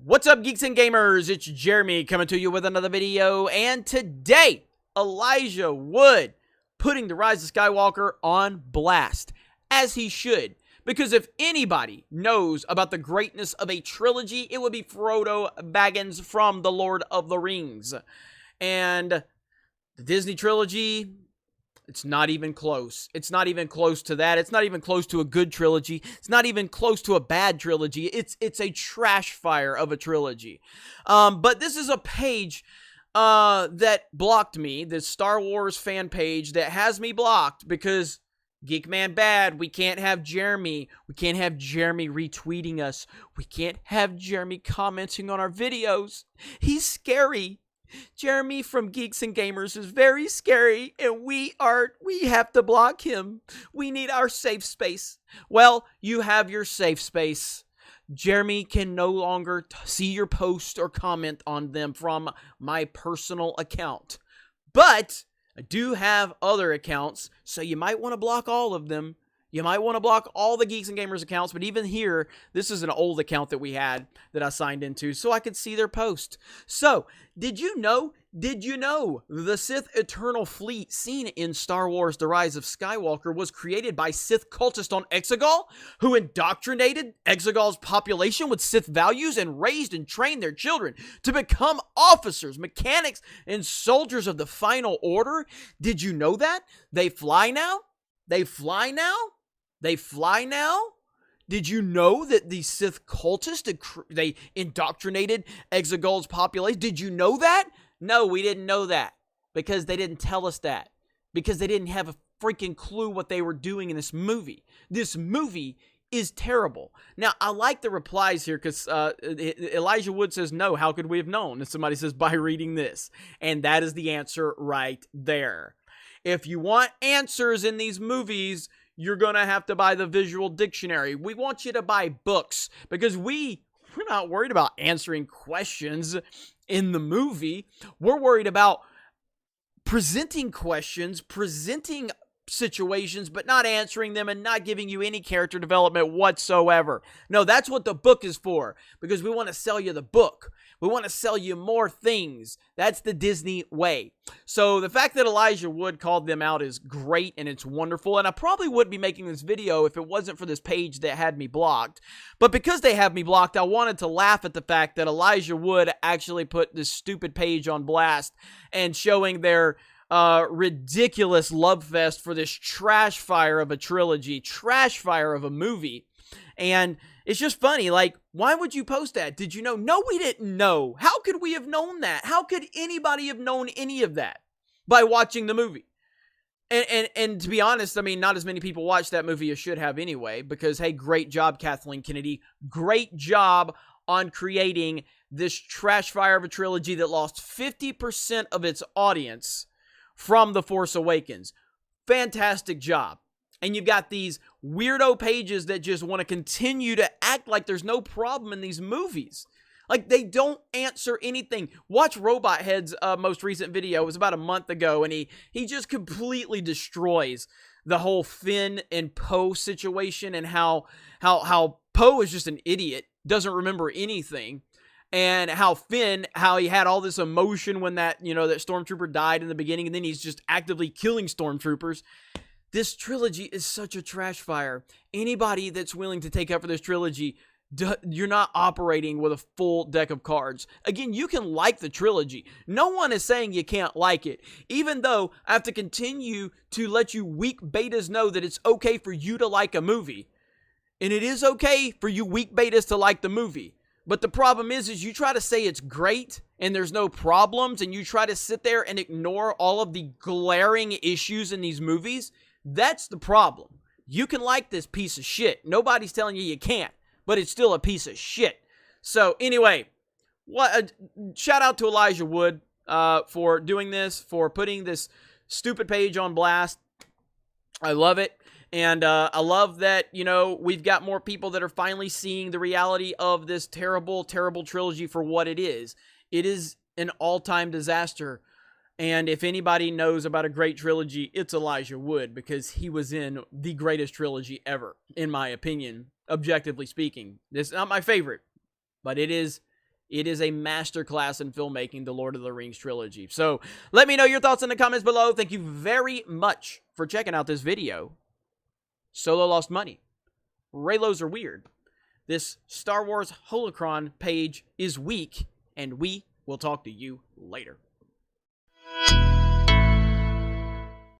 What's up, geeks and gamers? It's Jeremy coming to you with another video, and today, Elijah Wood putting The Rise of Skywalker on blast, as he should, because if anybody knows about the greatness of a trilogy, it would be Frodo Baggins from The Lord of the Rings. And the Disney trilogy, it's not even close. It's not even close to that. It's not even close to a good trilogy. It's not even close to a bad trilogy. It's a trash fire of a trilogy. But this is a page that blocked me, this Star Wars fan page that has me blocked because Geek Man bad. We can't have Jeremy. We can't have Jeremy retweeting us. We can't have Jeremy commenting on our videos. He's scary. Jeremy from Geeks and Gamers is very scary, and we have to block him. We need our safe space. Well, you have your safe space. Jeremy can no longer see your post or comment on them from my personal account. But I do have other accounts, so you might want to block all of them. You might want to block all the Geeks and Gamers accounts, but even here, this is an old account that we had that I signed into so I could see their post. So, did you know the Sith Eternal Fleet seen in Star Wars The Rise of Skywalker was created by Sith cultists on Exegol, who indoctrinated Exegol's population with Sith values and raised and trained their children to become officers, mechanics, and soldiers of the Final Order? Did you know that? They fly now? They fly now? They fly now? Did you know that the Sith cultists, they indoctrinated Exegol's population? Did you know that? No, we didn't know that because they didn't tell us that. Because they didn't have a freaking clue what they were doing in this movie. This movie is terrible. Now, I like the replies here because Elijah Wood says, no, how could we have known? And somebody says, by reading this. And that is the answer right there. If you want answers in these movies, you're going to have to buy the visual dictionary. We want you to buy books because we're not worried about answering questions in the movie. We're worried about presenting questions, presenting situations, but not answering them and not giving you any character development whatsoever. No, that's what the book is for, because we want to sell you the book. We want to sell you more things. That's the Disney way. So the fact that Elijah Wood called them out is great and it's wonderful. And I probably wouldn't be making this video if it wasn't for this page that had me blocked. But because they have me blocked, I wanted to laugh at the fact that Elijah Wood actually put this stupid page on blast and showing their ridiculous love fest for this trash fire of a trilogy, trash fire of a movie. And it's just funny, like, why would you post that? Did you know? No, we didn't know. How could we have known that? How could anybody have known any of that? By watching the movie. And to be honest, I mean, not as many people watched that movie as should have anyway, because, hey, great job, Kathleen Kennedy. Great job on creating this trash fire of a trilogy that lost 50% of its audience from The Force Awakens. Fantastic job. And you've got these weirdo pages that just want to continue to act like there's no problem in these movies. Like, they don't answer anything. Watch Robot Head's most recent video. It was about a month ago, and he just completely destroys the whole Finn and Poe situation and how Poe is just an idiot, doesn't remember anything. And how Finn, how he had all this emotion when that stormtrooper died in the beginning, and then he's just actively killing stormtroopers. This trilogy is such a trash fire. Anybody that's willing to take up for this trilogy, you're not operating with a full deck of cards. Again, you can like the trilogy. No one is saying you can't like it. Even though I have to continue to let you weak betas know that it's okay for you to like a movie. And it is okay for you weak betas to like the movie. But the problem is you try to say it's great and there's no problems, and you try to sit there and ignore all of the glaring issues in these movies. That's the problem. You can like this piece of shit. Nobody's telling you can't, but it's still a piece of shit. So anyway, shout out to Elijah Wood for doing this, for putting this stupid page on blast. I love it. And I love that, we've got more people that are finally seeing the reality of this terrible, terrible trilogy for what it is. It is an all-time disaster. And if anybody knows about a great trilogy, it's Elijah Wood, because he was in the greatest trilogy ever, in my opinion, objectively speaking. It's not my favorite, but it is It is a masterclass in filmmaking, the Lord of the Rings trilogy. So let me know your thoughts in the comments below. Thank you very much for checking out this video. Solo lost money. Raylos are weird. This Star Wars Holocron page is weak, and we will talk to you later.